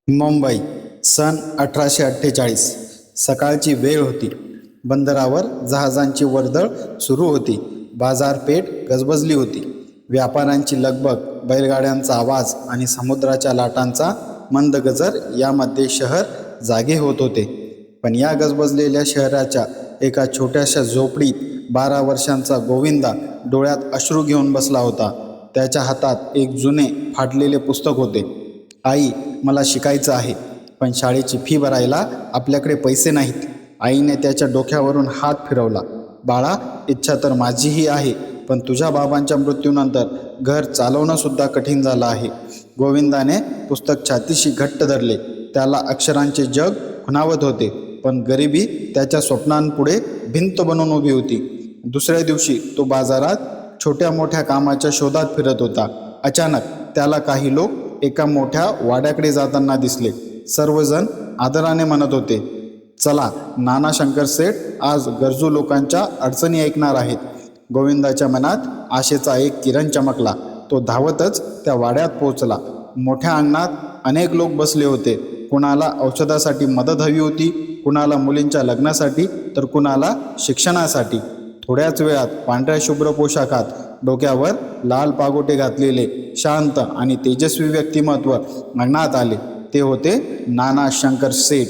मुंबई सन 1848. सकाळची वेळ होती. बंदरावर जहाजांची वर्दळ सुरू होती. बाजारपेठ गजबजली होती. व्यापाऱ्यांची लगबग, बैलगाड्यांचा आवाज आणि समुद्राच्या लाटांचा मंद गजर यामध्ये शहर जागे होत होते. पण या गजबजलेल्या शहराच्या एका छोट्याशा झोपडीत 12 वर्षांचा गोविंदा डोळ्यात अश्रू घेऊन बसला होता. त्याच्या हातात एक जुने फाटलेले पुस्तक होते. आई, मला शिकायचं आहे, पण शाळेची फी भरायला आपल्याकडे पैसे नाहीत. आईने त्याच्या डोक्यावरून हात फिरवला. बाळा, इच्छा तर माझीही आहे, पण तुझ्या बाबांच्या मृत्यूनंतर घर चालवणं सुद्धा कठीण झालं आहे. गोविंदाने पुस्तक छातीशी घट्ट धरले. त्याला अक्षरांचे जग खुणावत होते, पण गरिबी त्याच्या स्वप्नांपुढे भिंत बनून उभी होती. दुसऱ्या दिवशी तो बाजारात छोट्या मोठ्या कामाच्या शोधात फिरत होता. अचानक त्याला काही लोक एका मोठ्या वाड्याकडे जाताना दिसले. सर्वजण आदराने म्हणत होते, चला, नाना शंकर सेठ आज गरजू लोकांच्या अडचणी ऐकणार आहेत. गोविंदाच्या मनात आशेचा एक किरण चमकला. तो धावतच त्या वाड्यात पोहोचला. मोठ्या अंगणात अनेक लोक बसले होते. कुणाला औषधासाठी मदत हवी होती, कुणाला मुलींच्या लग्नासाठी, तर कुणाला शिक्षणासाठी. थोड्याच वेळात पांढऱ्या शुभ्र पोशाखात, डोक्यावर लाल पागोटे घातलेले शांत आणि तेजस्वी व्यक्तिमत्व अंगणात आले. ते होते नाना शंकर सेठ.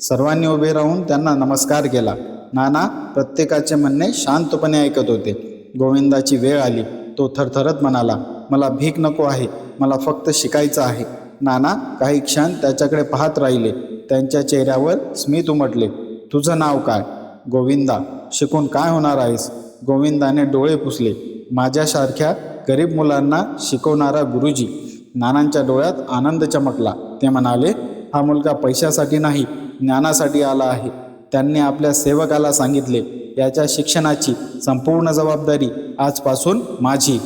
सर्वांनी उभे राहून त्यांना नमस्कार केला. नाना प्रत्येकाचे म्हणणे शांतपणे ऐकत होते. गोविंदाची वेळ आली. तो थरथरत म्हणाला, मला भीक नको आहे, मला फक्त शिकायचं आहे. नाना काही क्षण त्याच्याकडे पाहत राहिले. त्यांच्या चेहऱ्यावर स्मित उमटले. तुझं नाव काय? गोविंदा. शिकून काय होणार आहेस? गोविंदाने डोळे पुसले. माझ्यासारख्या गरीब मुलांना शिकवणारा गुरुजी. नानांच्या डोळ्यात आनंद चमकला. ते म्हणाले, हा मुलगा पैशासाठी नाही, ज्ञानासाठी आला आहे. त्यांनी आपल्या सेवकाला सांगितले, याच्या शिक्षणाची संपूर्ण जबाबदारी आजपासून माझी.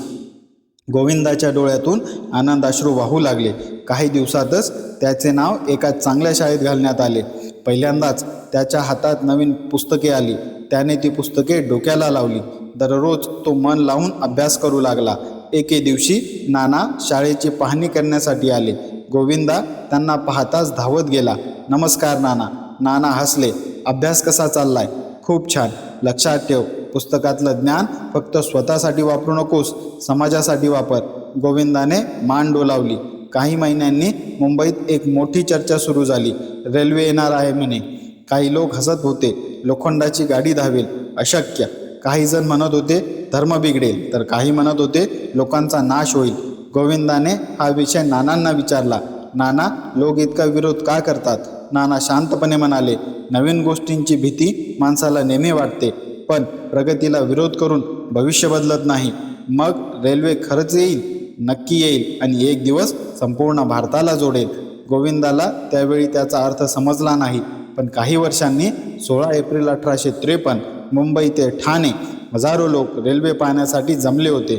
गोविंदाच्या डोळ्यातून आनंदाश्रू वाहू लागले. काही दिवसातच त्याचे नाव एका चांगल्या शाळेत घालण्यात आले. पहिल्यांदाच त्याच्या हातात नवीन पुस्तके आली. त्याने ती पुस्तके डोक्याला लावली. दररोज तो मन लावून अभ्यास करू लागला. एके दिवशी नाना शाळेची पाहणी करण्यासाठी आले. गोविंदा त्यांना पाहताच धावत गेला. नमस्कार नाना. नाना हसले. अभ्यास कसा चाललाय? खूप छान. लक्षात ठेव, पुस्तकातलं ज्ञान फक्त स्वतःसाठी वापरू नकोस, समाजासाठी वापर. गोविंदाने मान डोलावली. काही महिन्यांनी मुंबईत एक मोठी चर्चा सुरू झाली. रेल्वे येणार आहे म्हणे. काही लोक हसत होते. लोखंडाची गाडी धावेल. अशक्य. काही जण म्हणत होते धर्म बिघडेल, तर काही म्हणत होते लोकांचा नाश होईल. गोविंदाने हा विषय नानांना विचारला. नाना, लोक इतका विरोध का करतात? नाना शांतपणे म्हणाले, नवीन गोष्टींची भीती माणसाला नेहमी वाटते, पण प्रगतीला विरोध करून भविष्य बदलत नाही. मग रेल्वे खरंच येईल? नक्की येईल, आणि एक दिवस संपूर्ण भारताला जोडेल. गोविंदाला त्यावेळी त्याचा अर्थ समजला नाही, पण काही वर्षांनी 16 एप्रिल 1853 मुंबई ते ठाणे हजारो लोक रेल्वे पाहण्यासाठी जमले होते.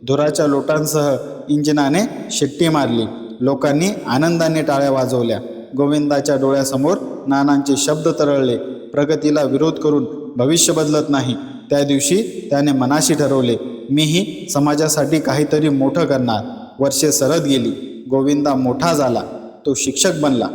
धुराच्या लोटांसह इंजिनाने शिट्टी मारली. लोकांनी आनंदाने टाळ्या वाजवल्या. गोविंदाच्या डोळ्यासमोर नानांचे शब्द तरळले. प्रगतीला विरोध करून भविष्य बदलत नाही. त्या दिवशी त्याने मनाशी ठरवले, मीही समाजासाठी काहीतरी मोठं करणार. वर्षे सरत गेली. गोविंदा मोठा झाला. तो शिक्षक बनला,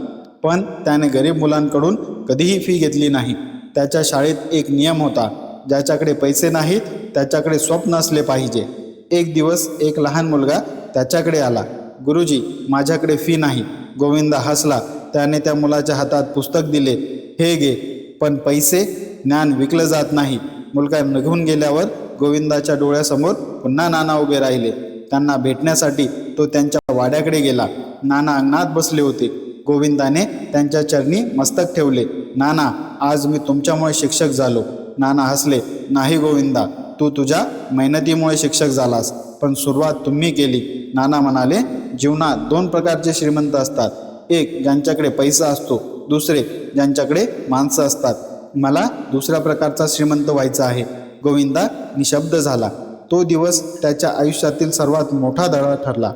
पण त्याने गरीब मुलांकडून कधीही फी घेतली नाही. त्याच्या शाळेत एक नियम होता, ज्याच्याकडे पैसे नाहीत त्याच्याकडे स्वप्न असले पाहिजे. एक दिवस एक लहान मुलगा त्याच्याकडे आला. गुरुजी, माझ्याकडे फी नाही. गोविंदा हसला. त्याने त्या मुलाच्या हातात पुस्तक दिले. हे घे, पण पैसे, ज्ञान विकलं जात नाही. मुलगा निघून गेल्यावर गोविंदाच्या डोळ्यासमोर पुन्हा नाना उभे राहिले. त्यांना भेटण्यासाठी तो त्यांच्या वाड्याकडे गेला. नाना अंगणात बसले होते. गोविंदाने त्यांच्या चरणी मस्तक ठेवले. नाना, आज मी तुमच्यामुळे शिक्षक झालो. नाना हसले. नाही गोविंदा, तू तुझ्या मेहनतीमुळे शिक्षक झालास, पण सुरुवात तुम्ही केली. नाना म्हणाले, जीवनात 2 प्रकारचे श्रीमंत असतात. एक ज्यांच्याकडे पैसा असतो, दुसरे ज्यांच्याकडे माणसं असतात. मला दुसऱ्या प्रकारचा श्रीमंत व्हायचा आहे. गोविंदा निशब्द झाला. तो दिवस त्याच्या आयुष्यातील सर्वात मोठा धडा ठरला.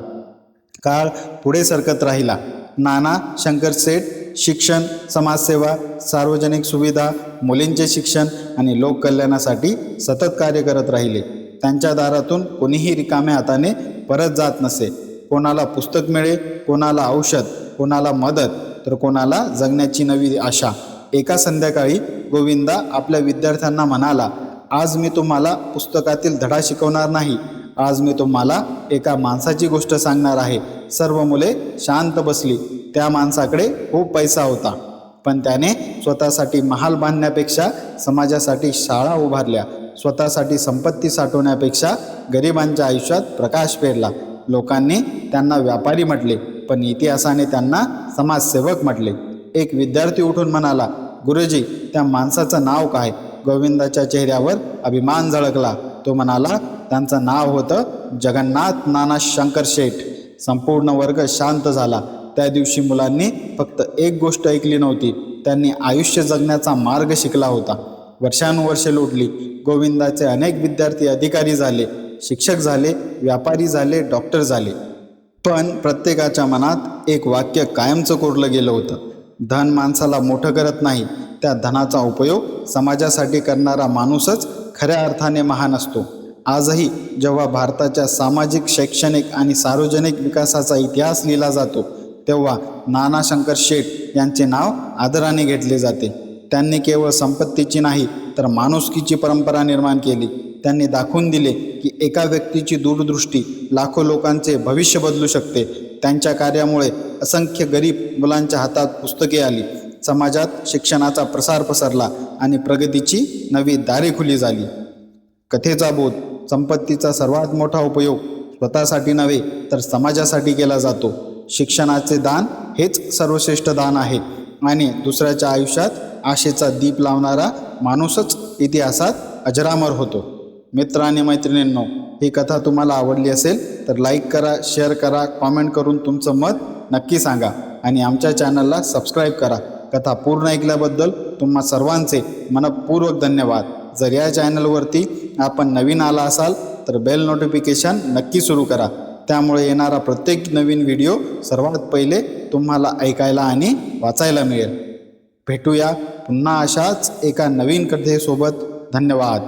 काळ पुढे सरकत राहिला. नाना शंकर सेठ शिक्षण, समाजसेवा, सार्वजनिक सुविधा, मुलींचे शिक्षण आणि लोककल्याणासाठी सतत कार्य करत राहिले. त्यांच्या दारातून कोणीही रिकाम्या हाताने परत जात नसे. कोणाला पुस्तक मिळे, कोणाला औषध, कोणाला मदत, तर कोणाला जगण्याची नवी आशा. एका संध्याकाळी गोविंदा आपल्या विद्यार्थ्यांना म्हणाला, आज मी तुम्हाला पुस्तकातील धडा शिकवणार नाही. आज मी तुम्हाला एका माणसाची गोष्ट सांगणार आहे. सर्व मुले शांत बसली. त्या माणसाकडे खूप पैसा होता, पण त्याने स्वतःसाठी महाल बांधण्यापेक्षा समाजासाठी शाळा उभारल्या. स्वतःसाठी संपत्ती साठवण्यापेक्षा गरिबांच्या आयुष्यात प्रकाश पेरला. लोकांनी त्यांना व्यापारी म्हटले, पण इतिहासाने त्यांना समाजसेवक म्हटले. एक विद्यार्थी उठून म्हणाला, गुरुजी, त्या माणसाचं नाव काय? गोविंदाच्या चेहऱ्यावर अभिमान झळकला. तो म्हणाला, त्यांचं नाव होतं जगन्नाथ नाना शंकर शेठ. संपूर्ण वर्ग शांत झाला. त्या दिवशी मुलांनी फक्त एक गोष्ट ऐकली नव्हती, त्यांनी आयुष्य जगण्याचा मार्ग शिकला होता. वर्षानुवर्षे लोटली. गोविंदाचे अनेक विद्यार्थी अधिकारी झाले, शिक्षक झाले, व्यापारी झाले, डॉक्टर झाले. पण प्रत्येकाच्या मनात एक वाक्य कायमचं कोरलं गेलं होतं, धन माणसाला मोठं करत नाही, त्या धनाचा उपयोग समाजासाठी करणारा माणूसच खऱ्या अर्थाने महान असतो. आजही जेव्हा भारताच्या सामाजिक, शैक्षणिक आणि सार्वजनिक विकासाचा इतिहास लिहिला जातो, तेव्हा नाना शंकर शेठ यांचे नाव आदराने घेतले जाते. त्यांनी केवळ संपत्तीची नाही तर माणुसकीची परंपरा निर्माण केली. त्यांनी दाखवून दिले की एका व्यक्तीची दूरदृष्टी लाखो लोकांचे भविष्य बदलू शकते. त्यांच्या कार्यामुळे असंख्य गरीब मुलांच्या हातात पुस्तके आली, समाजात शिक्षणाचा प्रसार पसरला आणि प्रगतीची नवी दारे खुली झाली. कथेचा बोध: संपत्तीचा सर्वात मोठा उपयोग स्वतःसाठी नव्हे तर समाजासाठी केला जातो. शिक्षणाचे दान हेच सर्वश्रेष्ठ दान आहे आणि दुसऱ्याच्या आयुष्यात आशेचा दीप लावणारा माणूसच इतिहासात अजरामर होतो. मित्र आणि मैत्रिणींनो, ही कथा तुम्हाला आवडली असेल तर लाईक करा, शेअर करा, कॉमेंट करून तुमचं मत नक्की सांगा आणि आमच्या चॅनलला सबस्क्राईब करा. कथा पूर्ण ऐकल्याबद्दल तुम्हा सर्वांचे मनपूर्वक धन्यवाद. जर या चॅनलवरती आपण नवीन आला असाल तर बेल नोटिफिकेशन नक्की सुरू करा. त्यामुळे येणारा प्रत्येक नवीन व्हिडिओ सर्वात पहिले तुम्हाला ऐकायला आणि वाचायला मिळेल. भेटूया पुन्हा अशाच एका नवीन कथेसोबत. धन्यवाद.